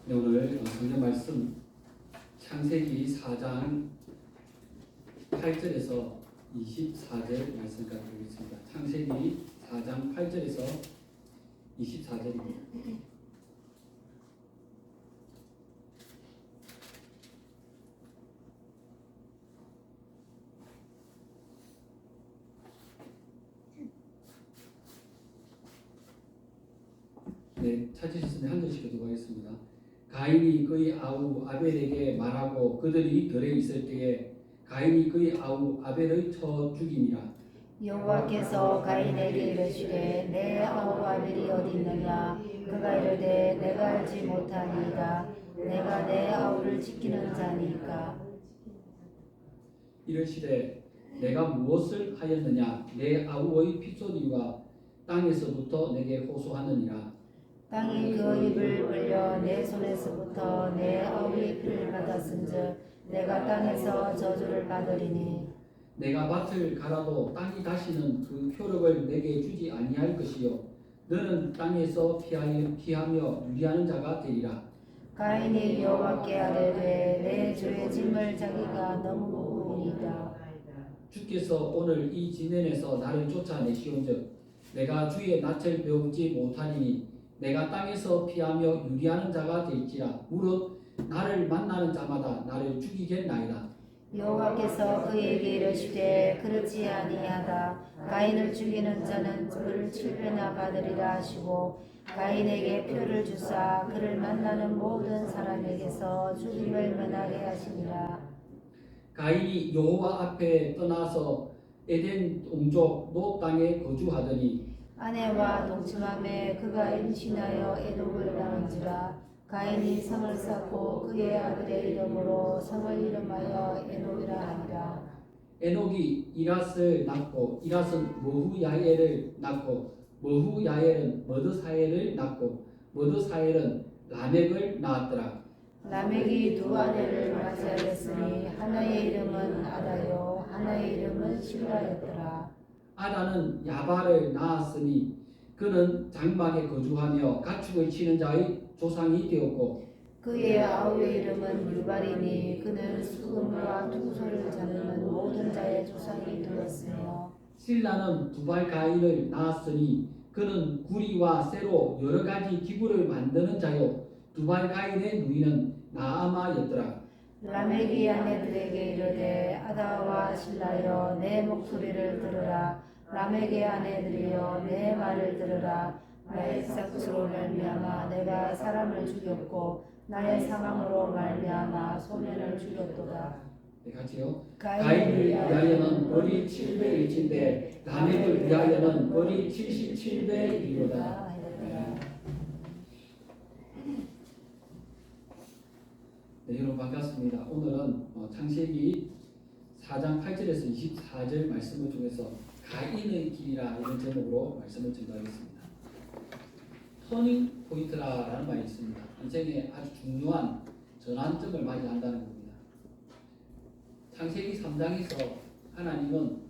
네, 오늘 성경 말씀 창세기 4장 8절에서 24절 말씀까지 보겠습니다. 창세기 4장 8절에서 24절입니다. 네, 찾으셨으면 한 절씩 교독하겠습니다. 가인이 그의 아우 아벨에게 말하고 그들이 들에 있을 때에 가인이 그의 아우 아벨을 쳐 죽이니라. 여호와께서 가인에게 이르시되 내 아우 아벨이 어디 있느냐. 그가 이르되 내가 알지 못하니이다. 내가 내 아우를 지키는 자니까. 이르시되 내가 무엇을 하였느냐. 내 아우의 핏소리와 땅에서부터 내게 호소하느니라. 땅이 그 입을 벌려 내 손에서부터 내 아우의 피를 받았은즉 내가 땅에서 저주를 받으리니. 내가 밭을 갈아도 땅이 다시는 그 효력을 내게 주지 아니할 것이요 너는 땅에서 피하며 유리하는 자가 되리라. 가인이 여호와께 아뢰되 내 죄의 짐을 자기가 너무 무거우니이다. 주께서 오늘 이 지면에서 나를 쫓아내시온즉 내가 주의 낯을 배우지 못하리니 내가 땅에서 피하며 유리하는 자가 될지라. 무릇 나를 만나는 자마다 나를 죽이겠나이다. 여호와께서 그에게 이르시되 그렇지 아니하다. 가인을 죽이는 자는 그를 7배나 받으리라 하시고 가인에게 표를 주사 그를 만나는 모든 사람에게서 죽임을 면하게 하시니라. 가인이 여호와 앞에 떠나서 에덴 동쪽 노 땅에 거주하더니 아내와 동침함에 그가 임신하여 에녹을 낳은지라. 가인이 성을 쌓고 그의 아들의 이름으로 성을 이름하여 에녹이라 하니라. 에녹이 이랏을 낳고 이랏은 머후야엘을 낳고 머후야엘은 머드사엘을 낳고 머드사엘은 라멕을 낳았더라. 라멕이 두 아내를 맞이하였으니 하나의 이름은 아다요 하나의 이름은 실라였더라. 아다는 야발을 낳았으니 그는 장막에 거주하며 가축을 치는 자의 조상이 되었고 그의 아우의 이름은 유발이니 그는 수금과 투소를 잡는 모든 자의 조상이 되었으며 실라는 두발 가인을 낳았으니 그는 구리와 쇠로 여러 가지 기구를 만드는 자요 두발 가인의 누이는 나아마였더라. 라멕이 아내들에게 이르되 아다와 실라여 내 목소리를 들으라. 라멕의 아내들이여 내 말을 들으라. 나의 삭수로 말미암아 내가 사람을 죽였고 나의 상함으로 말미암아 소년을 죽였도다. 네, 같이요. 가인을 가인을 위하여는 벌이 700일인데 라멕을 위하여는 벌이 77배이로다. 네, 여러분 반갑습니다. 오늘은 창세기 4장 8절에서 24절 말씀을 통해서 가인의 길이라 이런 제목으로 말씀을 전달하겠습니다. 터닝 포인트라는 말이 있습니다. 인생에 아주 중요한 전환점을 맞이한다는 겁니다. 창세기 3장에서 하나님은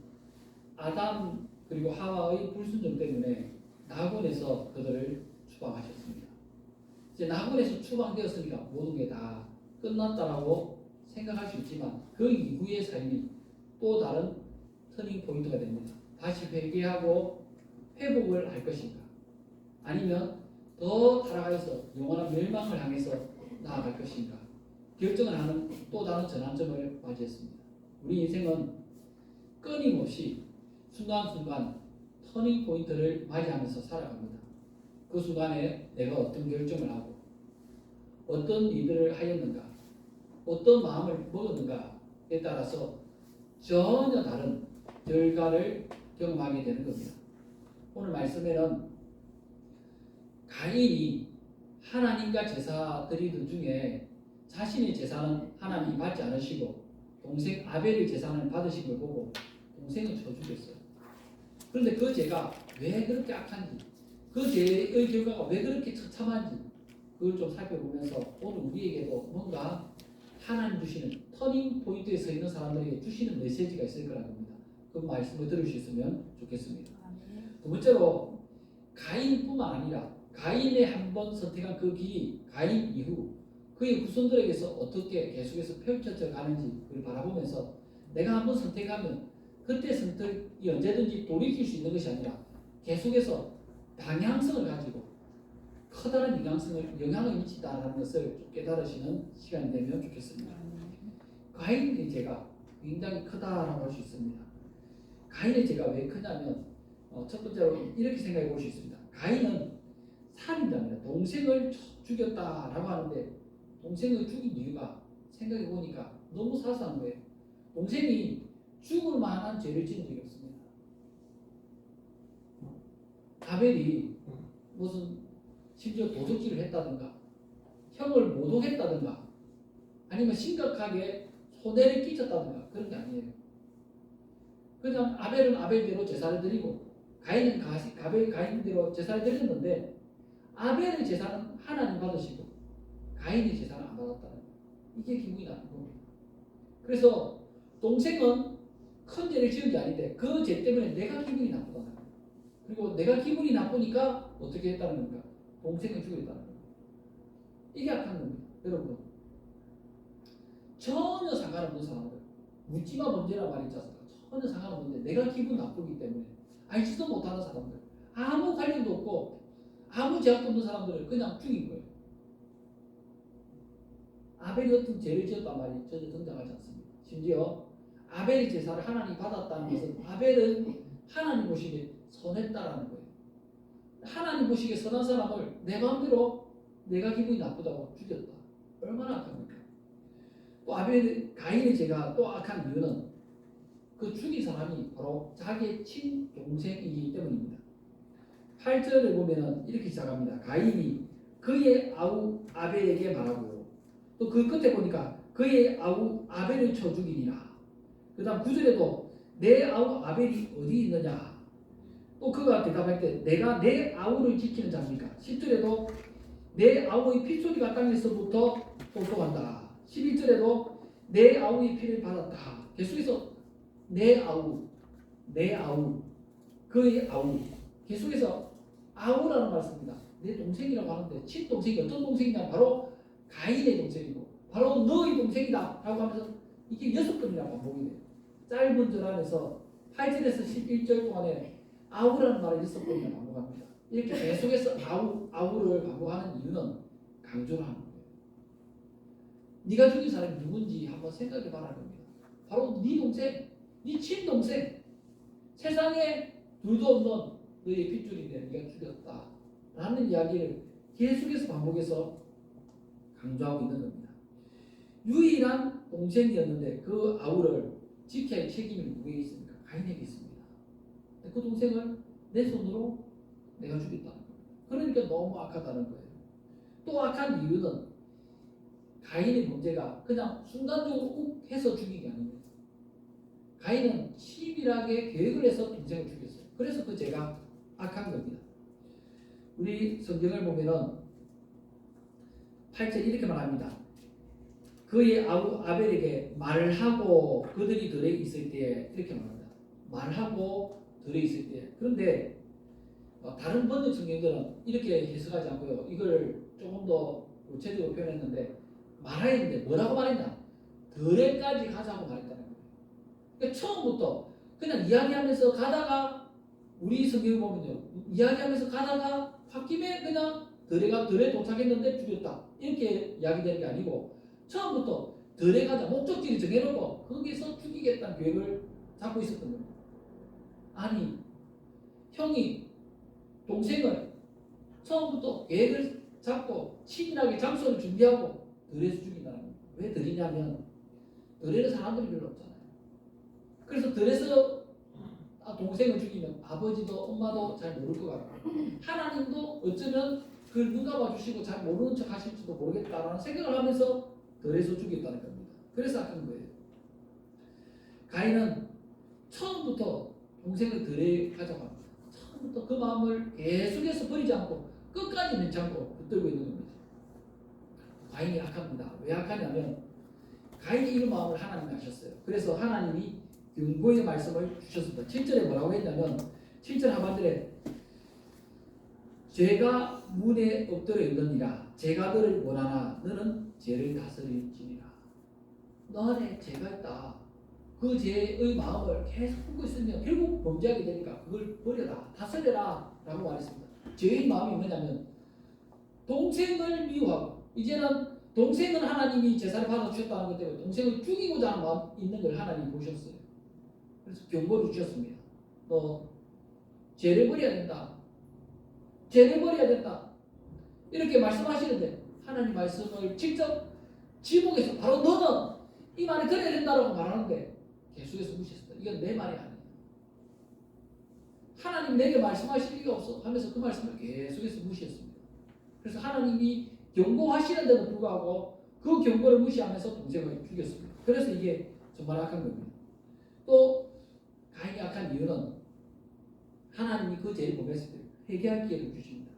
아담 그리고 하와의 불순종 때문에 낙원에서 그들을 추방하셨습니다. 이제 낙원에서 추방되었으니까 모든 게 다 끝났다라고 생각할 수 있지만 그 이후의 삶이 또 다른 터닝 포인트가 됩니다. 다시 회개하고 회복을 할 것인가 아니면 더 타락해서 영원한 멸망을 향해서 나아갈 것인가 결정을 하는 또 다른 전환점을 맞이했습니다. 우리 인생은 끊임없이 순간순간 터닝 포인트를 맞이하면서 살아갑니다. 그 순간에 내가 어떤 결정을 하고 어떤 일들을 하였는가 어떤 마음을 먹었는가에 따라서 전혀 다른 결과를 경험하게 되는 겁니다. 오늘 말씀에는 가인이 하나님과 제사 드리던 중에 자신의 제사는 하나님이 받지 않으시고 동생 아벨의 제사는 받으신 걸 보고 동생은 쳐 죽였어요. 그런데 그 죄가 왜 그렇게 악한지 그 죄의 결과가 왜 그렇게 처참한지 그걸 좀 살펴보면서 오늘 우리에게도 뭔가 하나님 주시는 터닝 포인트에 서 있는 사람들에게 주시는 메시지가 있을 거라는 겁니다. 그 말씀을 들을 수 있으면 좋겠습니다. 두 번째로 가인뿐만 아니라 가인의 한 번 선택한 그 길이 가인 이후 그의 후손들에게서 어떻게 계속해서 펼쳐져 가는지 그걸 바라보면서 내가 한번 선택하면 그때 선택이 언제든지 돌이킬 수 있는 것이 아니라 계속해서 방향성을 가지고 커다란 영향을 미친다는 것을 좀 깨달으시는 시간이 되면 좋겠습니다. 가인의 죄가 굉장히 크다라고 할 수 있습니다. 가인의 죄가 왜 크냐면 첫 번째로 이렇게 생각해 볼 수 있습니다. 가인은 살인자입니다. 동생을 죽였다라고 하는데 동생을 죽인 이유가 생각해 보니까 너무 사소한 거예요. 동생이 죽을 만한 죄를 지은 적이 없습니다. 아벨이 무슨 심지어 도둑질을 했다든가 형을 모독했다든가 아니면 심각하게 손해를 끼쳤다든가 그런 게 아니에요. 그냥 아벨은 아벨대로 제사를 드리고 가인은 가인대로 제사를 드렸는데 아벨의 제사는 하나님 받으시고 가인의 제사는 안 받았다는 거예요. 이게 기분이 나쁜 겁니다. 그래서 동생은 큰 죄를 지은 게 아닌데 그 죄 때문에 내가 기분이 나쁘다는 거예요. 그리고 내가 기분이 나쁘니까 어떻게 했다는 겁니까? 동생을 죽였다는 거예요. 이게 악한 겁니다. 여러분 전혀 상관없는 사람들 묻지마 범죄란 말이 있지 않습니까? 전혀 상관없는데 내가 기분 나쁘기 때문에 알지도 못하는 사람들 아무 관련도 없고 아무 죄악도 없는 사람들을 그냥 죽인 거예요. 아벨이 어떤 죄를 지었단 말이 전혀 등장하지 않습니다. 심지어 아벨의 제사를 하나님이 받았다는 것은 아벨은 하나님 보시기에 선했다라는 거예요. 하나님 보시기에 선한 사람을 내 마음대로 내가 기분이 나쁘다고 죽였다. 얼마나 악합니까? 또 가인의 죄가 또 악한 이유는 그 죽인 사람이 바로 자기의 친동생이기 때문입니다. 8절을 보면 이렇게 시작합니다. 가인이 그의 아우 아벨에게 말하고 또 그 끝에 보니까 그의 아우 아벨을 쳐 죽이니라. 그 다음 9절에도 내 아우 아벨이 어디 있느냐. 또 그가 대답할 때 내가 내 아우를 지키는 자입니까. 10절에도 내 아우의 피소리가 땅에서부터 솟아간다. 11절에도 내 아우의 피를 받았다. 계속해서 내 아우, 그의 아우. 계속해서 아우라는 말 씁니다. 내 동생이라고 하는데 친동생이 어떤 동생이냐. 바로 가인의 동생이고 바로 너의 동생이다 라고 하면서 이게 6번이나 반복이 돼요. 짧은 절 안에서 8절에서 11절 동안에 아우라는 말을 6번이나 반복합니다. 이렇게 계속해서 아우를 반복하는 이유는 강조를 하는 거예요. 네가 죽인 사람이 누군지 한번 생각해 봐라는 겁니다. 바로 네 동생, 네 친동생, 세상에 둘도 없는 너의 핏줄인데 네가 죽였다 라는 이야기를 계속해서 반복해서 강조하고 있는 겁니다. 유일한 동생이었는데 그 아우를 지켜야 할 책임이 누구에게 있습니까? 가인에게 있습니다. 그 동생을 내 손으로 내가 죽였다는 거예요. 그러니까 너무 악하다는 거예요. 또 악한 이유는 가인의 문제가 그냥 순간적으로 욱 해서 죽인 게 아닙니다. 가인은 치밀하게 계획을 해서 동생을 죽였어요. 그래서 그 죄가 악한 겁니다. 우리 성경을 보면은 8절 이렇게 말합니다. 그의 아우 아벨에게 말하고 그들이 들에 있을 때에 이렇게 말합니다. 말하고 들에 있을 때. 그런데 다른 번역 성경들은 이렇게 해석하지 않고요. 이걸 조금 더 구체적으로 표현했는데 말하였는데 뭐라고 말했냐? 들에까지 가자고 말했다는 거예요. 그러니까 처음부터 그냥 이야기하면서 가다가 우리 성경을 보면요. 이야기하면서 가다가 홧김에 그냥 들에 도착했는데 죽였다. 이렇게 이야기되는 게 아니고 처음부터 들에 가자 목적지를 정해놓고 거기서 죽이겠다는 계획을 잡고 있었던 겁니다. 아니 형이 동생을 처음부터 계획을 잡고 치밀하게 장소를 준비하고 들에서 죽인다는 겁니다. 왜 들이냐면 들에는 사람들이 별로 없잖아요. 그래서 들에서 동생을 죽이면 아버지도 엄마도 잘 모를 것 같고 하나님도 어쩌면 그걸 누가 봐주시고 잘 모르는 척 하실지도 모르겠다라는 생각을 하면서 들에서 죽였다는 겁니다. 그래서 악한 거예요. 가인은 처음부터 동생을 들에 가자고 합니다. 처음부터 그 마음을 계속해서 버리지 않고 끝까지 괜찮고 붙들고 있는 겁니다. 가인이 악합니다. 왜 악하냐면 가인이 이런 마음을 하나님이 하셨어요. 그래서 하나님이 경고의 말씀을 주셨습니다. 7절에 뭐라고 했냐면 7절 하반절에 죄가 문에 엎드려 있느니라. 죄가 너를 원하나 너는 죄를 다스릴지니라. 너 안에 죄가 있다. 그 죄의 마음을 계속 품고 있으면 결국 범죄하게 되니까 그걸 버려라. 다스려라. 라고 말했습니다. 죄의 마음이 뭐냐면 동생을 미워하고, 이제는 동생은 하나님이 제사를 받아 주셨다는 것 때문에 동생을 죽이고자 하는 마음 있는 걸 하나님이 보셨어요. 그래서 경고를 주셨습니다. 너 죄를 버려야 된다. 죄를 버려야 된다. 이렇게 말씀하시는데 하나님 말씀을 직접 지목해서 바로 너는 이 말을 들어야 된다라고 말하는데 계속해서 무시했습니다. 이건 내 말이 아니에요. 하나님 내게 말씀하실 리가 없어 하면서 그 말씀을 계속해서 무시했습니다. 그래서 하나님이 경고하시는데도 불구하고 그 경고를 무시하면서 동생을 죽였습니다. 그래서 이게 정말 악한 겁니다. 또 가인이 악한 이유는 하나님이 그 죄를 범했을 때 회개할 기회를 주십니다.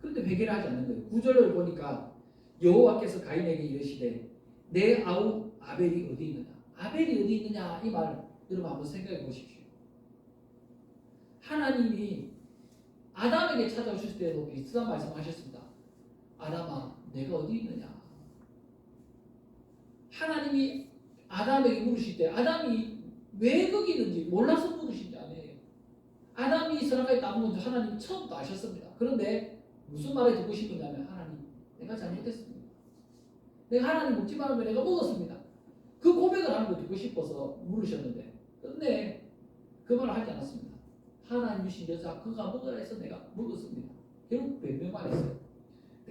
그런데 회개를 하지 않는 거예요. 9절을 보니까 여호와께서 가인에게 이르시되 내 아우 아벨이 어디 있느냐. 아벨이 어디 있느냐 이 말 여러분 한번 생각해 보십시오. 하나님이 아담에게 찾아오실 때도 비슷한 말씀하셨습니다. 아담아 내가 어디 있느냐. 하나님이 아담에게 물으실 때 아담이 왜 거기 있는지 몰라서 물으신 게 아니에요. 아담이 선악과에 따른 건 하나님이 처음부터 아셨습니다. 그런데 무슨 말을 듣고 싶었냐면 하나님 내가 잘못했습니다. 내가 하나님 먹지 말면 내가 먹었습니다. 그 고백을 하는 거 듣고 싶어서 물으셨는데 근데 그 말을 하지 않았습니다. 하나님 주신 여자 그가 먹으라 해서 내가 먹었습니다. 결국 변명만 했어요.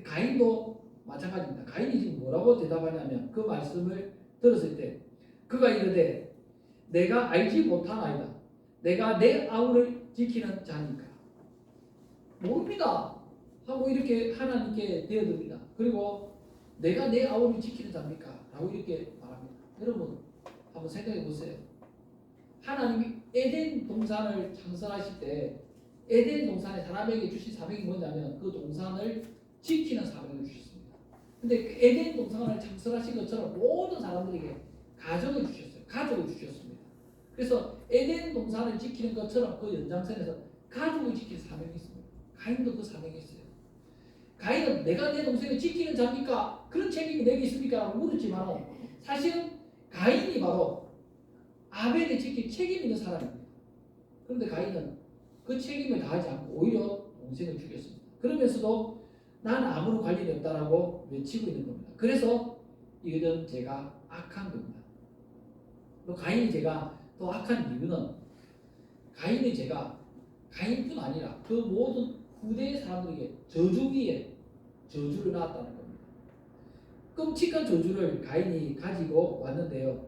가인도 마찬가지입니다. 가인이 지금 뭐라고 대답하냐면 그 말씀을 들었을 때 그가 이르되 내가 알지 못하나이다. 내가 내 아우를 지키는 자니까. 모릅니다. 하고 이렇게 하나님께 대어듭니다. 그리고 내가 내 아우를 지키는 자입니까? 라고 이렇게 말합니다. 여러분 한번 생각해 보세요. 하나님이 에덴 동산을 창설하실 때 에덴 동산에 사람에게 주신 사명이 뭐냐면 그 동산을 지키는 사명을 주셨습니다. 근데 그 에덴 동산을 창설하신 것처럼 모든 사람들에게 가정을 주셨어요. 가족을 주셨습니다. 그래서 에덴 동산을 지키는 것처럼 그 연장선에서 가족을 지키는 사명이 있습니다. 가인도 그 사명이 있어요. 가인은 내가 내 동생을 지키는 자입니까? 그런 책임이 내게 있습니까? 라고 물었지만 사실은 가인이 바로 아벨을 지킬 책임 있는 사람입니다. 그런데 가인은 그 책임을 다하지 않고 오히려 동생을 죽였습니다. 그러면서도 난 아무런 관련이 없다라고 외치고 있는 겁니다. 그래서 이것은 제가 악한 겁니다. 또 가인의 죄가 또 악한 이유는 가인의 죄가 가인뿐 아니라 그 모든 후대의 사람들에게 저주 위에 저주를 낳았다는 겁니다. 끔찍한 저주를 가인이 가지고 왔는데요.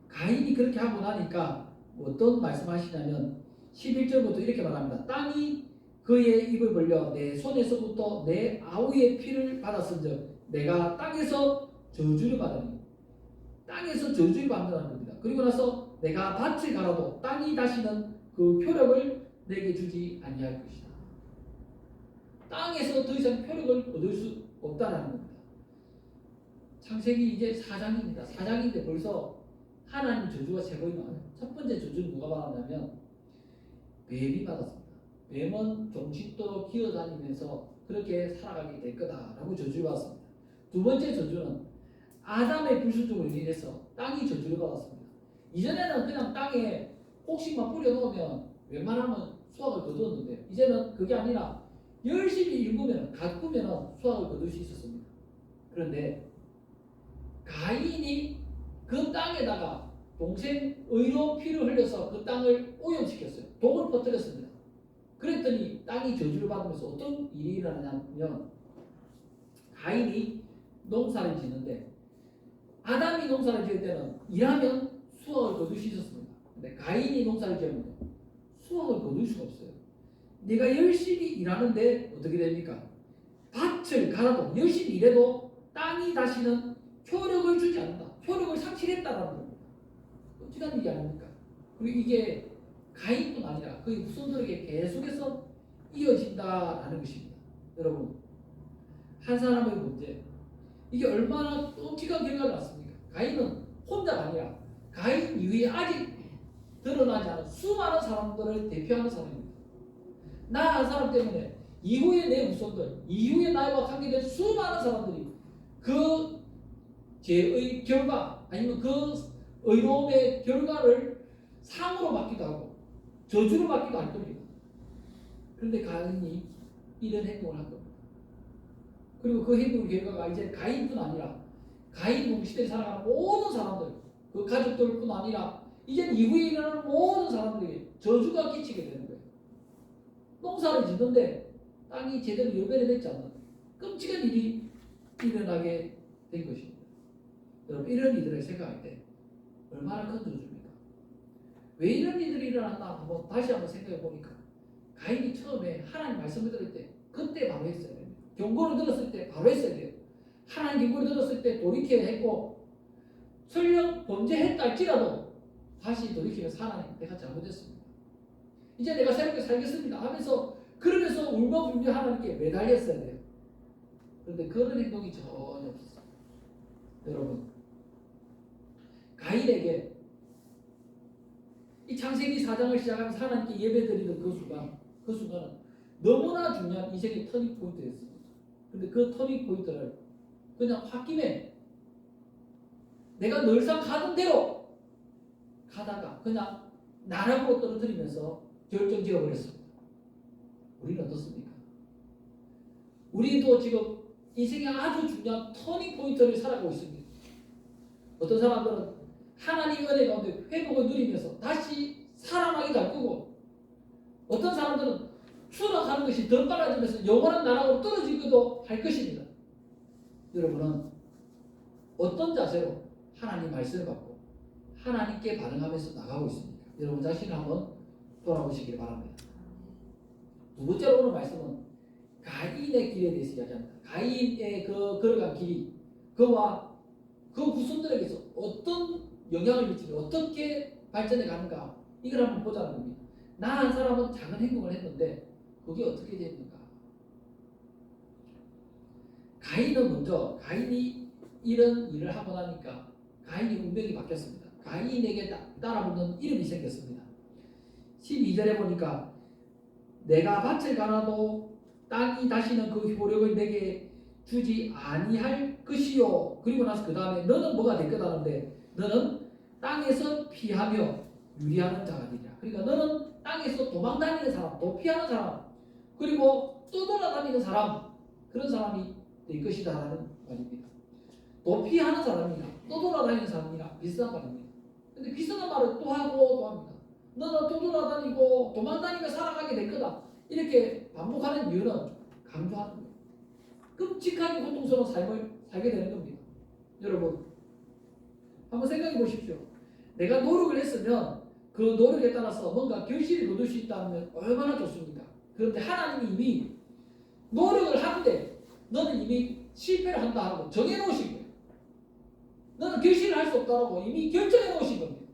가인이 그렇게 하고 나니까 어떤 말씀하시냐면 11절부터 이렇게 말합니다. 땅이 그의 입을 벌려 내 손에서부터 내 아우의 피를 받았은즉 내가 땅에서 저주를 받으니 땅에서 저주를 받는다는 겁니다. 그리고 나서 내가 밭을 갈아도 땅이 다시는 그 표력을 내게 주지 아니할 것이다. 땅에서 더 이상 표력을 얻을 수 없다는 겁니다. 창세기 이제 4장입니다. 4장인데 벌써 하나님 저주가 세 번이 나와요. 첫 번째 저주는 누가 받았냐면 뱀이 받았습니다. 뱀은 종짓도록 기어다니면서 그렇게 살아가게 될 거다라고 저주를 받았습니다. 두 번째 저주는 아담의 불순종으로 인해서 땅이 저주를 받았습니다. 이전에는 그냥 땅에 혹시만 뿌려놓으면 웬만하면 수확을 거두었는데 이제는 그게 아니라 열심히 일구면 가꾸면 수확을 거둘 수 있었습니다. 그런데 가인이 그 땅에다가 동생 의로 피를 흘려서 그 땅을 오염시켰어요. 독을 퍼뜨렸습니다. 그랬더니 땅이 저주를 받으면서 어떤 일이 일어나냐면 가인이 농사를 짓는데 아담이 농사를 지을 때는 일하면 수확을 거둘 수 있었습니다. 근데 가인이 농사를 지으면 수확을 거둘 수가 없어요. 내가 열심히 일하는데 어떻게 됩니까? 밭을 갈아도 열심히 일해도 땅이 다시는 효력을 주지 않는다. 효력을 상실했다라는 겁니다. 끔찍한 일이 아닙니까? 그리고 이게 가인뿐 아니라 그의 후손들에게 계속해서 이어진다라는 것입니다. 여러분, 한 사람의 문제, 이게 얼마나 끔찍한 결과를 낳습니까? 가인은 혼자가 아니라 가인 이후에 아직 드러나지 않은 수많은 사람들을 대표하는 사람입니다. 나 한 사람 때문에 이후에 내 후손들, 이후에 나와 관계된 수많은 사람들이 그 죄의 결과 아니면 그 의로움의 결과를 상으로 받기도 하고 저주로 받기도 할 겁니다. 그런데 가인이 이런 행동을 한 겁니다. 그리고 그 행동의 결과가 이제 가인뿐 아니라 가인 동시대에 살아가는 모든 사람들, 그 가족들뿐 아니라 이제 이후에 일어나는 모든 사람들에게 저주가 끼치게 되는 거예요. 농사를 짓는데 땅이 제대로 열매를 맺지 않는 끔찍한 일이 일어나게 된 것입니다. 여러분, 이런 일들을 생각할 때 얼마나 큰 저주입니까? 왜 이런 일들이 일어났나 다시 한번 생각해 보니까 가인이 처음에 하나님 말씀을 들을 때 그때 바로 했어야 됩니다. 경고를 들었을 때 바로 했어야 돼요. 하나님 경고를 들었을 때 돌이켜야 했고, 설령 범죄했다 할지라도 다시 돌이키면서 하나님, 내가 잘못했습니다. 이제 내가 새롭게 살겠습니다 하면서 그러면서 울고불며 하나님께 매달렸어야 돼요. 그런데 그런 행동이 전혀 없었어요. 여러분, 가인에게 이 창세기 4장을 시작하면서 하나님께 예배드리는 그 순간은 너무나 중요한 인생의 터닝 포인트였습니다. 근데 그 터닝 포인트를 그냥 홧김에 내가 늘상 가던 대로 가다가 그냥 나락으로 떨어뜨리면서 결정지어 버렸습니다. 우리는 어떻습니까? 우리도 지금 인생의 아주 중요한 터닝 포인트를 살아가고 있습니다. 어떤 사람들은 하나님 은혜 가운데 회복을 누리면서 다시 살아나기 바꾸고, 어떤 사람들은 추락하는 것이 더 빨라지면서 영원한 나락으로 떨어지기도 할 것입니다. 여러분은 어떤 자세로 하나님 말씀을 받고 하나님께 반응하면서 나가고 있습니까? 여러분 자신을 한번 돌아보시기 바랍니다. 두 번째로 오늘 말씀은 가인의 길에 대해서 이야기합니다. 가인의 걸어간 길이 그와 그 후손들에게서 어떤 영향을 미치고 어떻게 발전해 가는가, 이걸 한번 보자는 겁니다. 나 한 사람은 작은 행동을 했는데 그게 어떻게 됐는가. 가인은 먼저, 가인이 이런 일을 하고 나니까 가인의 운명이 바뀌었습니다. 가인에게 따라붙는 이름이 생겼습니다. 12절에 보니까 내가 밭을 갈아도 땅이 다시는 그 효력을 내게 주지 아니할 것이요. 그리고 나서 그 다음에 너는 뭐가 될 거다는데, 너는 땅에서 피하며 유리하는 자가 되리라. 그러니까 너는 땅에서 도망다니는 사람, 도피하는 사람, 그리고 떠돌아다니는 사람, 그런 사람이 될 것이다 라는 말입니다. 도피하는 사람이나 떠돌아다니는 사람이나 비슷한 말입니다. 근데 비슷한 말을 또 하고 또 합니다. 너는 떠돌아다니고 도망다니며 살아가게 될 거다, 이렇게 반복하는 이유는 강조하는 거예요. 끔찍하게 고통스러운 삶을 살게 되는 겁니다. 여러분, 한번 생각해 보십시오. 내가 노력을 했으면 그 노력에 따라서 뭔가 결실을 거둘 수 있다면 얼마나 좋습니까? 그런데 하나님이 이미 노력을 하는데 너는 이미 실패를 한다 하고 정해놓으신 거예요. 너는 결실을 할 수 없다고 이미 결정해 놓으신 겁니다.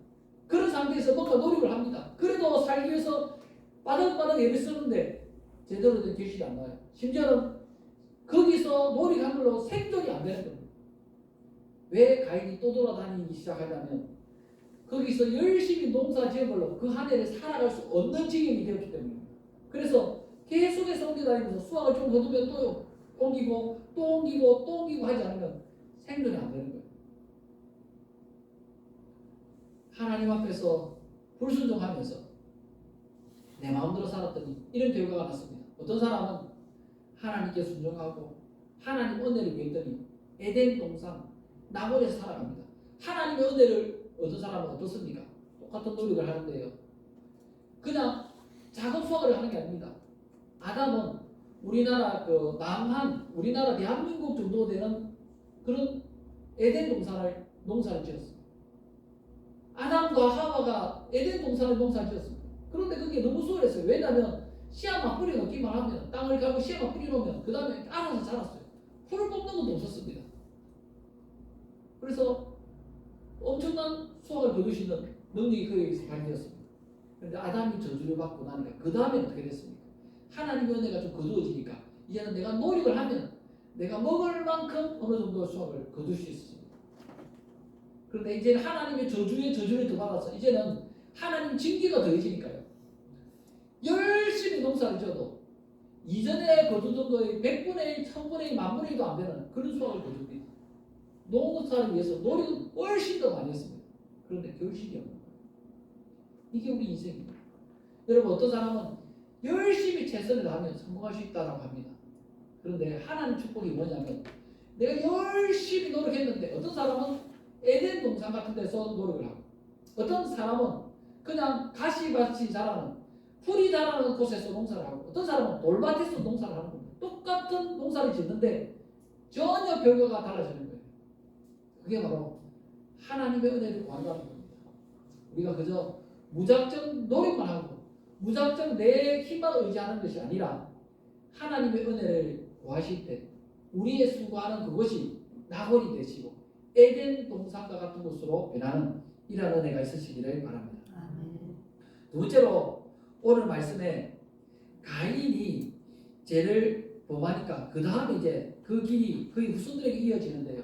그런 상태에서 뭔가 노력을 합니다. 그래도 살기 위해서 바닥바닥 애를 쓰는데 제대로 된 결실이 안 나요. 심지어는 거기서 노력한 걸로 생존이 안 되는 겁니다. 왜 가인이 또 돌아다니기 시작하냐면 거기서 열심히 농사 지은 걸로 그 한 해를 살아갈 수 없는 지경이 되었기 때문입니다. 그래서 계속해서 옮겨다니면서 수확을 좀 거두면 또 옮기고 또 옮기고 또 옮기고 하지 않으면 생존이 안 되는 거예요. 하나님 앞에서 불순종하면서 내 마음대로 살았더니 이런 결과가 났습니다. 어떤 사람은 하나님께 순종하고 하나님 은혜를 구했더니 에덴 동산 낙원에서 살아갑니다. 하나님의 은혜를 얻은 사람은 어떻습니까? 똑같은 노력을 하는데요. 그냥 작은 수확을 하는 게 아닙니다. 아담은 우리나라 남한, 우리나라 대한민국 정도 되는 그런 에덴 농사를 지었습니다. 아담과 하와가 에덴 농사를 지었습니다. 그런데 그게 너무 수월했어요. 왜냐하면 씨앗만 뿌려놓기만 하면, 땅을 갈고 씨앗만 뿌려놓으면 그 다음에 알아서 자랐어요. 풀을 뽑는 것도 없었습니다. 그래서 엄청난 수확을 거두시는 능력이 그에게서 발휘되었습니다. 그런데 아담이 저주를 받고 나니까 그 다음에 어떻게 됐습니까? 하나님의 은혜가 좀 거두어지니까 이제는 내가 노력을 하면 내가 먹을 만큼 어느 정도 수확을 거둘 수 있습니다. 그런데 이제는 하나님의 저주를 더 받아서 이제는 하나님 징계가 더해지니까요. 열심히 농사를 지어도 이전에 거두던 거의 100분의 1, 1000분의 1, 만분의 1도 안 되는 그런 수확을 거둡니다. 농사를 위해서 노력은 훨씬 더 많이 했습니다. 그런데 결실이 없는 거예요. 이게 우리 인생입니다. 여러분 어떤 사람은 열심히 최선을 다하면 성공할 수 있다고 합니다. 그런데 하나님 축복이 뭐냐면 내가 열심히 노력했는데 어떤 사람은 에덴 동산 같은 데서 노력을 하고 어떤 사람은 그냥 가시밭이 자라는 풀이 자라는 곳에서 농사를 하고 어떤 사람은 돌밭에서 농사를 하는 겁니다. 똑같은 농사를 짓는데 전혀 결과가 달라지는 거예요. 그게 바로 하나님의 은혜를 구한다는 겁니다. 우리가 그저 무작정 노력만 하고 무작정 내 힘만 의지하는 것이 아니라 하나님의 은혜를 구하실 때 우리의 수고하는 그것이 낙원이 되시고 에덴 동산과 같은 곳으로 변하는 이런 은혜가 있으시기를 바랍니다. 아멘. 두 번째로 오늘 말씀에 가인이 죄를 범하니까 그 다음에 이제 그 길이 그의 후손들에게 이어지는데요.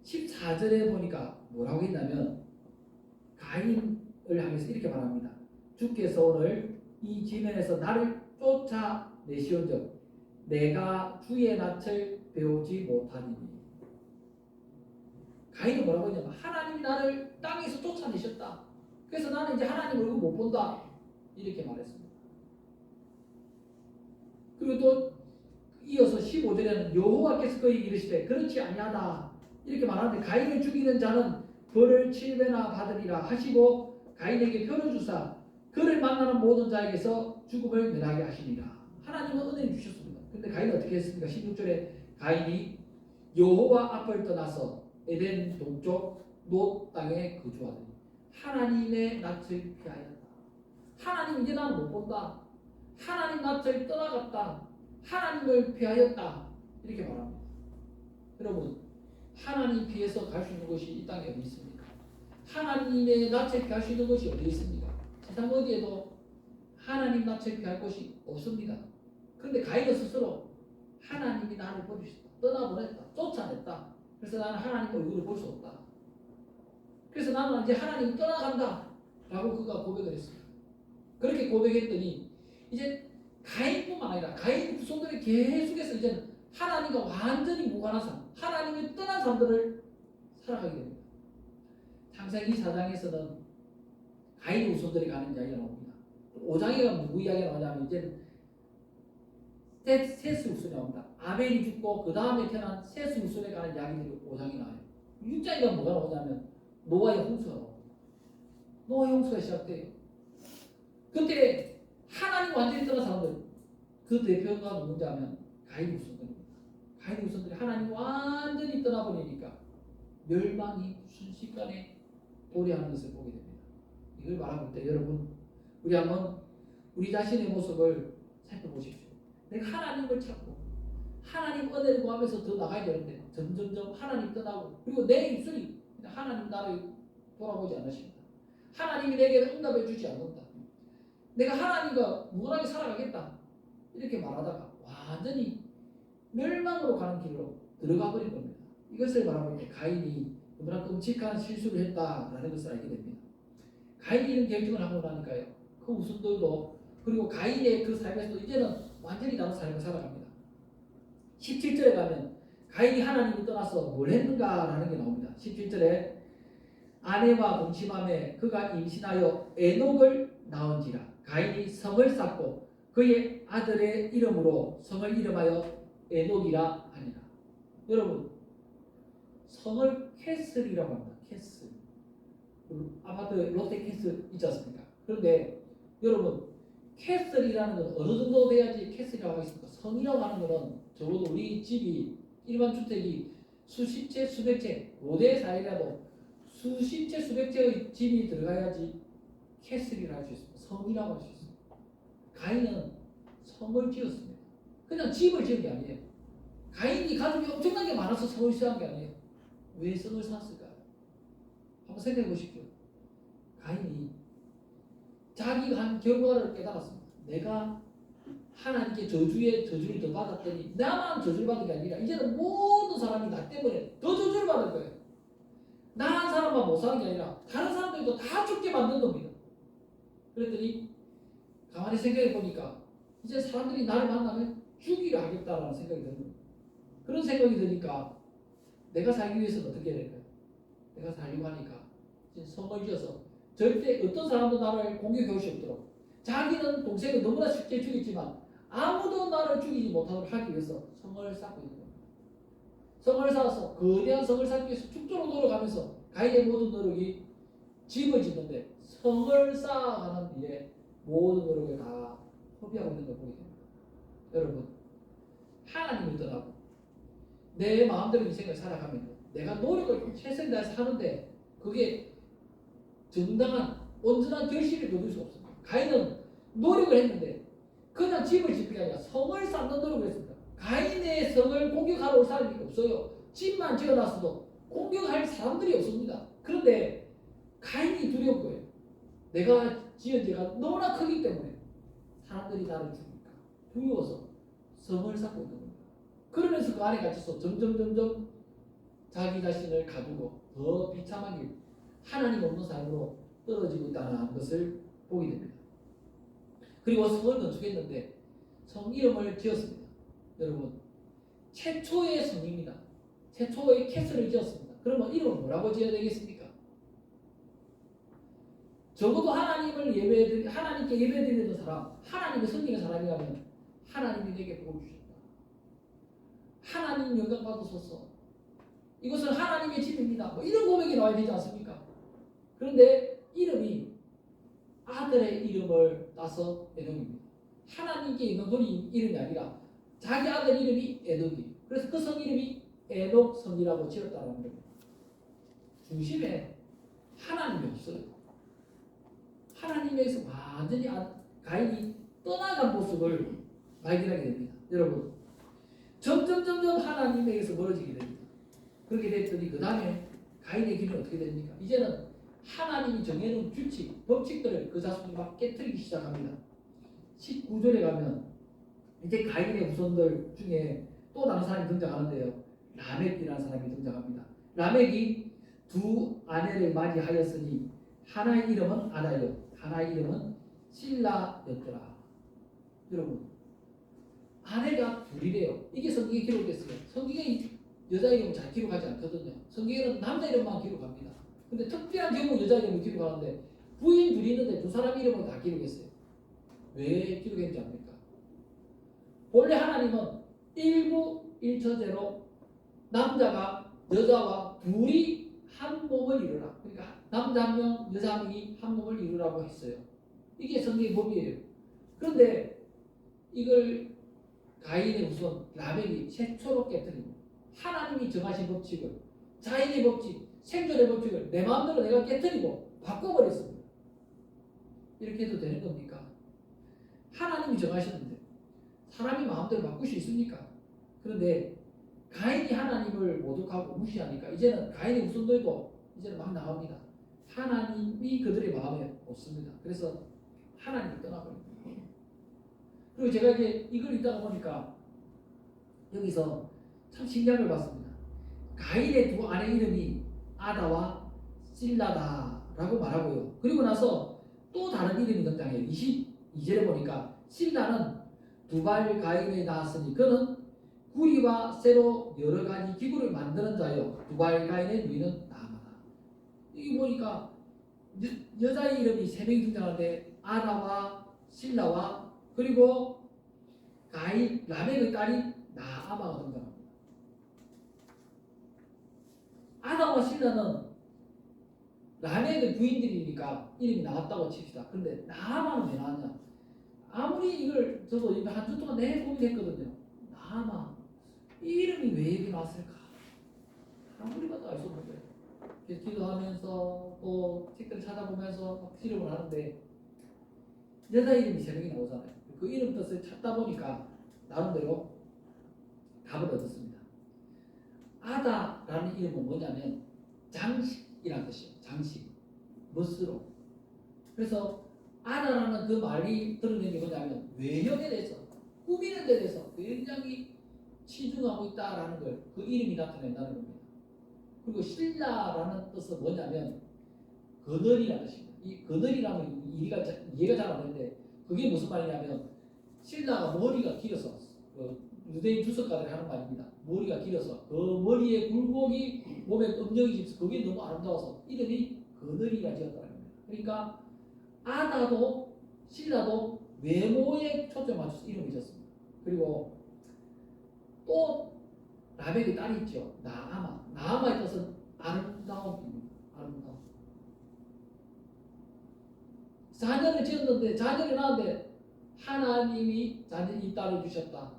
14절에 보니까 뭐라고 했냐면 가인을 향해서 이렇게 말합니다. 주께서 오늘 이 지면에서 나를 쫓아내시온즉 내가 주의 낯을 배우지 못하니니. 가인은 뭐라고 했냐면 하나님이 나를 땅에서 쫓아내셨다. 그래서 나는 이제 하나님 얼굴 못 본다. 이렇게 말했습니다. 그리고 또 이어서 15절에는 여호와께서 그에게 이르시되 그렇지 아니하다. 이렇게 말하는데 가인을 죽이는 자는 벌을 7배나 받으리라 하시고 가인에게 표를 주사 그를 만나는 모든 자에게서 죽음을 면하게 하시니라. 하나님은 은혜를 주셨습니다. 근데 가인은 어떻게 했습니까? 16절에 가인이 여호와 앞을 떠나서 에덴 동쪽 놋 땅에 거주하더니 하나님의 낯을 피하였다. 하나님 이제 나는 못 본다. 하나님 낯을 떠나갔다. 하나님을 피하였다. 이렇게 말합니다. 여러분 하나님 피해서 갈 수 있는 곳이 이 땅에 어디 있습니까? 하나님의 낯을 피할 수 있는 곳이 어디 있습니까? 세상 어디에도 하나님 낯을 피할 곳이 없습니다. 그런데 가인은 스스로 하나님이 나를 버리셨다. 떠나보냈다. 쫓아냈다. 그래서 나는 하나님 얼굴을 볼 수 없다. 그래서 나는 이제 하나님 떠나간다. 라고 그가 고백을 했습니다. 그렇게 고백했더니 이제 가인뿐만 아니라 가인 후손들이 계속해서 이제는 하나님과 완전히 무관한 삶, 하나님이 떠난 삶들을 살아가게 됩니다. 창세기 4장에서는 가인 후손들이 가는 이야기가 나옵니다. 5장에 가면 누구 이야기가 나오냐면 이제 셋 후손이 나옵니다. 아벨이 죽고 그 다음에 태어난 셋 후손에 가는 이야기들이 5장에 나와요. 6장에 가면 뭐가 나오냐면 노아의 홍수가 나옵니다. 노아의 홍수가 시작돼요. 그때 하나님 완전히 떠난 사람들 그 대표가 누군지 하면 가인 후손들입니다. 가인 후손들이 하나님 완전히 떠나버리니까 멸망이 순식간에 도래하는 것을 보게 됩니다. 이걸 말하고 때 여러분 우리 한번 우리 자신의 모습을 살펴보십시오. 내가 하나님을 찾고 하나님 은혜를 구하면서 더 나가야 되는데 점점점 하나님 떠나고 그리고 내 입술이 하나님 나를 돌아보지 않으십니다. 하나님이 내게 응답해 주지 않는다. 내가 하나님과 무관하게 살아가겠다. 이렇게 말하다가 완전히 멸망으로 가는 길로 들어가 버린 겁니다. 이것을 말하고 있는데 가인이 너무나 끔찍한 실수를 했다라는 것을 알게 됩니다. 가인이 이런 결정을 하고 나니까요. 그 후손들도 그리고 가인의 그 삶에서도 이제는 완전히 다른 삶을 살아갑니다. 17절에 가면 가인이 하나님을 떠나서 뭘 했는가라는 게 나옵니다. 17절에 아내와 동침함에 그가 임신하여 에녹을 낳은지라 가인이 성을 쌓고 그의 아들의 이름으로 성을 이름하여 에녹이라 하니라. 여러분 성을 캐슬이라고 합니다. 캐슬. 아파트 롯데 캐슬 있지 않습니까? 그런데 여러분 캐슬이라는 건 어느 정도 돼야지 캐슬이라고 하겠습니까? 성이라고 하는 것은 적어도 우리 집이 일반 주택이 수십 채 수백 채 5대 4이라도 수십 채 수백 채의 집이 들어가야지 캐슬이라고 할 수 있습니다. 성이라고 할 수 있습니다. 가인은 성을 지었습니다. 그냥 집을 지은 게 아니에요. 가인이 가족이 엄청나게 많아서 성을 지은 게 아니에요. 왜 성을 샀을까요? 한번 생각해 보십시오. 가인이 자기가 한 결과를 깨달았습니다. 내가 하나님께 저주를 더 받았더니 나만 저주를 받은 게 아니라 이제는 모든 사람이 나 때문에 더 저주를 받을 거예요. 나 한 사람만 못 사는 게 아니라 다른 사람들도 다 죽게 만든 겁니다. 그랬더니 가만히 생각해 보니까 이제 사람들이 나를 만나면 죽이려 하겠다라는 생각이 드는 거예요. 그런 생각이 드니까 내가 살기 위해서는 어떻게 해야 될까요? 내가 살려고 하니까 이제 성을 지어서 절대 어떤 사람도 나를 공격할 수 없도록, 자기는 동생을 너무나 쉽게 죽였지만 아무도 나를 죽이지 못하도록 하기 위해서 성을 쌓고 있는 겁니다. 성을 쌓아서 거대한 성을 쌓기 위해서 죽도록 노력하면서 가인의 모든 노력이 집을 짓는데 성을 쌓아가는 일에 모든 노력을 다 허비하고 있는 걸 보게 됩니다. 여러분, 하나님을 떠나고 내 마음대로 인생을 살아가면 내가 노력을 최선을 다해서 하는데 그게 정당한 온전한 결실을 거둘 수 없습니다. 가인은 노력을 했는데 그냥 집을 짓는 게 아니라 성을 쌓는 노력을 했습니다. 가인의 성을 공격하러 올 사람이 없어요. 집만 지어놨어도 공격할 사람들이 없습니다. 그런데 가인이 두려운 거예요. 내가 지은 죄가 너무나 크기 때문에 사람들이 나를 죽일까 두려워서 성을 쌓고 있는 겁니다. 그러면서 그 안에 갇혀서 점점 자기 자신을 가두고 더 비참한 길, 하나님 없는 삶으로 떨어지고 있다는 것을 보게 됩니다. 그리고 성을 건축했는데 성 이름을 지었습니다. 여러분, 최초의 성입니다. 최초의 캐슬을 지었습니다. 그러면 이름을 뭐라고 지어야 되겠습니까? 적어도 하나님께 예배드리는 사람, 하나님의 섬기는 사람이라면 하나님이 내게 복을 주셨다. 하나님 영광 받으소서. 이것은 하나님의 집입니다. 뭐 이런 고백이 나와야 되지 않습니까? 그런데 이름이 아들의 이름을 따서 에녹입니다. 하나님께 영광 돌린 이름이 아니라 자기 아들 이름이 에녹이. 그래서 그 성 이름이 에녹 성이라고 지었다는 겁니다. 중심에 하나님이 없어요. 하나님에서 완전히 가인이 떠나간 모습을 발견하게 됩니다. 여러분, 점점 하나님에게서 멀어지게 됩니다. 그렇게 됐더니 그 다음에 가인의 길은 어떻게 됩니까? 이제는 하나님이 정해놓은 규칙, 법칙들을 그 자손이 막 깨뜨리기 시작합니다. 19절에 가면 이제 가인의 후손들 중에 또 다른 사람이 등장하는데요. 라멕이라는 사람이 등장합니다. 라멕이 두 아내를 맞이하였으니 하나의 이름은 아다요, 하나의 이름은 실라였더라. 여러분, 아내가 둘이래요. 이게 성경에 기록됐어요. 성경에 여자 이름은 잘 기록하지 않거든요. 성경에는 남자 이름만 기록합니다. 근데 특별한 경우 여자 이름을 기록하는데 부인 둘이 있는데 두 사람 이름을 다 기록했어요. 왜 기록했는지 압니까? 본래 하나님은 일부일처제로 남자가 여자와 둘이 한 몸을 이루라. 그러니까 남자 한 명, 여자 한 명이 한 몸을 이루라고 했어요. 이게 성경의 법이에요. 그런데 이걸 가인의 후손 라멕이 최초로 깨뜨립니다. 하나님이 정하신 법칙을, 자연의 법칙, 생존의 법칙을 내 마음대로 내가 깨뜨리고 바꿔버렸습니다. 이렇게 해도 되는 겁니까? 하나님이 정하셨는데 사람이 마음대로 바꿀 수 있습니까? 그런데 가인이 하나님을 모독하고 무시하니까 이제는 가인의 후손들도 이제는 막 나갑니다. 하나님이 그들의 마음에 없습니다. 그래서 하나님을 떠나버립니다. 그리고 제가 이제 이걸 읽다가 보니까 여기서 참 신기한 걸 봤습니다. 가인의 두 아내 이름이 아다와 실라다라고 말하고요. 그리고 나서 또 다른 이름이 등장해요. 22절에 보니까 실라는 두발 가인에 낳았으니 그는 구리와 쇠로 여러 가지 기구를 만드는 자요. 두발 가인의 누이는 나아마다. 여기 보니까 여자의 이름이 세 명이 등장하는데 아다와 실라와 그리고 가인 라멕의 딸이 나아마가 등장합니다. 아다와 실라는 라멕의 부인들이니까 이름이 나왔다고 칩시다. 그런데 나아마는 왜 나왔냐? 아무리 이걸 저도 한 주 동안 내내 고민했거든요. 나아마 이 이름이 왜 여기 나왔을까? 아무리 봐도 알 수 없는 거예요. 그래서 기도하면서 또 책들 찾아보면서 막 실험을 하는데 여자 이름이 세 명이 나오잖아요. 그 이름 뜻을 찾다 보니까 나름대로 답을 얻었습니다. 아다라는 이름은 뭐냐면 장식이라는 뜻이에요. 장식, 멋으로. 그래서 아다라는 그 말이 드러낸 게 뭐냐면 외형에 대해서, 꾸미는 데 대해서 굉장히 치중하고 있다라는 걸 그 이름이 나타낸다는 겁니다. 그리고 실라라는 뜻은 뭐냐면 그늘이라는 뜻입니다. 이 그늘이라는 이해가 잘 안 되는데 그게 무슨 말이냐면 신라가 머리가 길어서 유대인 주석가들이 하는 말입니다. 머리가 길어서 그 머리에 굴곡이 몸에 음정이 집서 그게 너무 아름다워서 이름이 그늘이라 지었다는 겁니다. 그러니까 아다도 신라도 외모에 초점 맞춰서 이름을 지었습니다. 그리고 또 라멕의 딸이 있죠. 나아마. 나아마의 뜻은 아름다움입니다. 아름다움. 자녀를 지었는데 자녀를 낳았는데 하나님이 이 딸을 주셨다.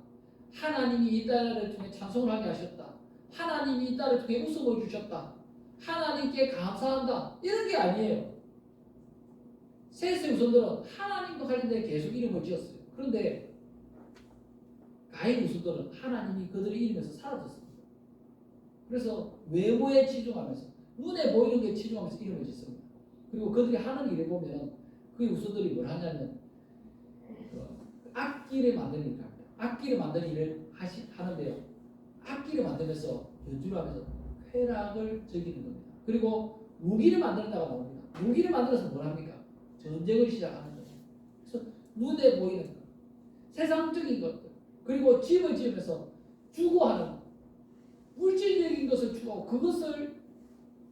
하나님이 이 딸을 통해 찬송을 하게 하셨다. 하나님이 이 딸을 통해 웃음을 주셨다. 하나님께 감사한다. 이런 게 아니에요. 셋의 후손들은 하나님과 관련된 계속 이름을 지었어요. 그런데 가인 후손들은 하나님이 그들의 이름에서 사라졌습니다. 그래서 외모에 치중하면서 눈에 보이는 게 치중하면서 이름을 짓습니다. 그리고 그들이 하는 일을 보면 그 후손들이 뭘 하냐면 악기를 만드는 일을 합니다. 악기를 만드는 일을 하는데요. 악기를 만들면서 연주를 하면서 쾌락을 즐기는 겁니다. 그리고 무기를 만드는다가 나옵니다. 무기를 만들어서 뭘 합니까? 전쟁을 시작하는 거죠. 그래서 눈에 보이는 것, 세상적인 것들, 그리고 집을 지으면서 추구하는 물질적인 것을 추구하고 그것을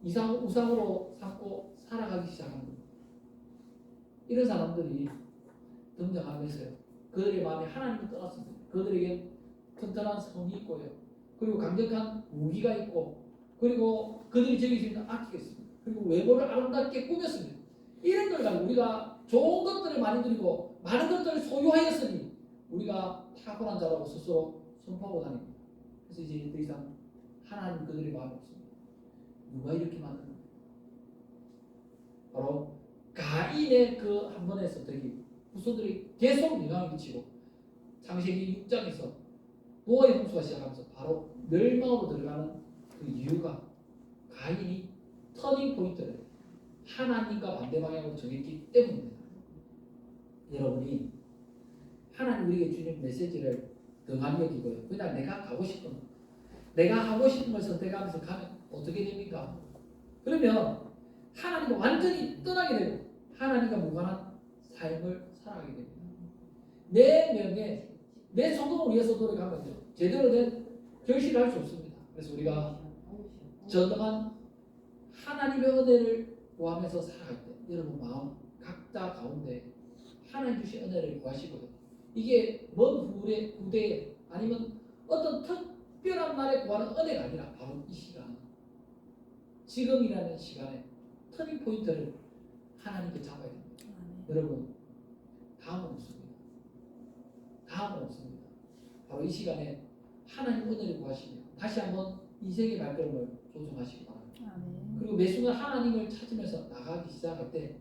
우상으로 삼고 살아가기 시작하는 겁니다. 이런 사람들이 등장하면서요. 그들의 마음에 하나님을 떠났습니다. 그들에게 튼튼한 성이 있고요. 그리고 강력한 무기가 있고 그리고 그들이 즐길 수 있는 악기가 있습니다. 그리고 외모를 아름답게 꾸몄습니다. 이런 걸 가지고 우리가 좋은 것들을 많이 드리고 많은 것들을 소유하였으니 우리가 탁월한 자라고 스스로 선포하고 다닙니다. 그래서 이제 더 이상 하나님 그들의 마음이 없습니다. 누가 이렇게 만드는 거예요? 바로 가인의 그 한 번의 선택이 후손들이 계속 영향을 미치고 창세기 6장에서 노아의 홍수가 시작하면서 바로 멸망으로 들어가는 그 이유가 가인이 터닝 포인트를 하나님과 반대 방향으로 정했기 때문입니다. 여러분이 하나님 우리에게 주는 메시지를 등한히 여기고요. 그냥 내가 가고 싶은 내가 하고 싶은 걸 선택하면서 가면 어떻게 됩니까? 그러면 하나님과 완전히 떠나게 되고 하나님과 무관한 삶을 살아가게 됩니다. 내 명예, 내 성공을 위해서 노력하면요. 제대로 된 결실을 할 수 없습니다. 그래서 우리가 전능한 하나님의 은혜를 구하면서 살아갈 때 여러분 마음 각자 가운데 하나님 주신 은혜를 구하시고요. 이게 먼 후대에 아니면 어떤 특별한 날에 구하는 은혜가 아니라 바로 이 시간 지금이라는 시간에 터닝 포인트를 하나님께 잡아야 됩니다. 여러분 다음은 없습니다. 다음은 없습니다. 바로 이 시간에 하나님 은혜를 구하시며 다시 한번 인생의 발걸음을 조정하시기 바랍니다. 그리고 매 순간 하나님을 찾으면서 나가기 시작할 때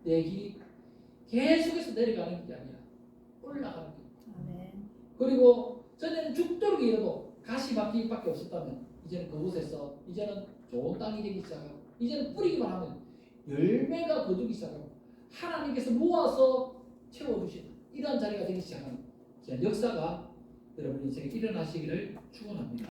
내 길이 계속해서 내려가는 게 아니라 올라가는 길. 그리고 전에는 죽도록 일어도 가시밭길밖에 없었다면 이제는 그곳에서 이제는 좋은 땅이 되기 시작하고 이제는 뿌리기만 하면 열매가 거두기 시작하고 하나님께서 모아서 채워주시는 이러한 자리가 되기 시작하는 역사가 여러분 인생에 일어나시기를 축원합니다.